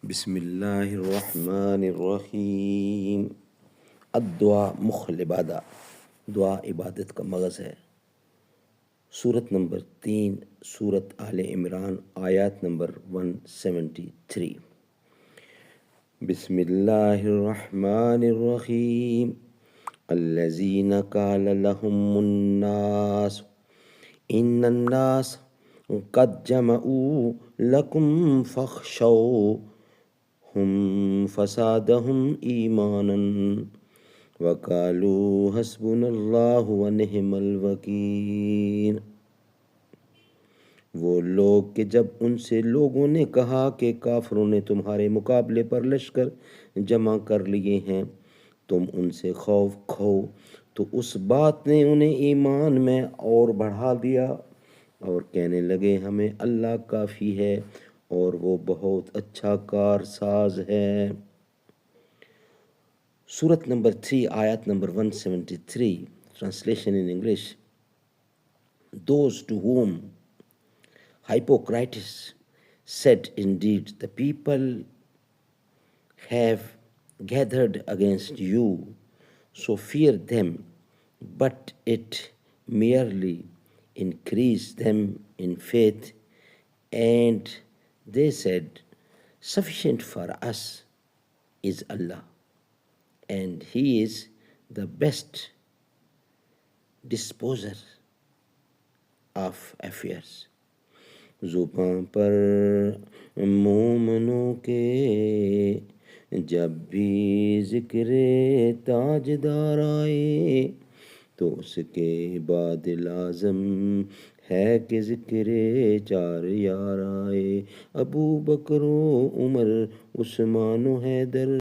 بسم اللہ الرحمن الرحیم۔ الدعاء مخ العبادہ، دعا عبادت کا مغز ہے۔ سورت نمبر 3، سورت آل عمران، آیات نمبر 173۔ بسم اللہ الرحمن الرحیم۔ الذین قال لهم الناس ان الناس قد جمعوا لكم فاخشوهم فزادهم ایمانا وقالوا حسبنا اللہ ونعم الوکیل۔ وہ لوگ کہ جب ان سے لوگوں نے کہا کہ کافروں نے تمہارے مقابلے پر لشکر جمع کر لیے ہیں، تم ان سے خوف کھو، تو اس بات نے انہیں ایمان میں اور بڑھا دیا، اور کہنے لگے ہمیں اللہ کافی ہے اور وہ بہت اچھا کار ساز ہے۔ سورت نمبر 3، آیت number 173، translation in English. Those to whom Hippocrates said, indeed, the people have gathered against you, so fear them, but it merely increased them in faith, and they said, sufficient for us is Allah, and He is the best disposer of affairs۔ زباں پر مومنوں کے جب بھی ذکر تاجدار آئے، تو اس کے بعد لازم ہے کہ ذکر چار یار آئے، ابو بکر و عمر عثمان و حیدر۔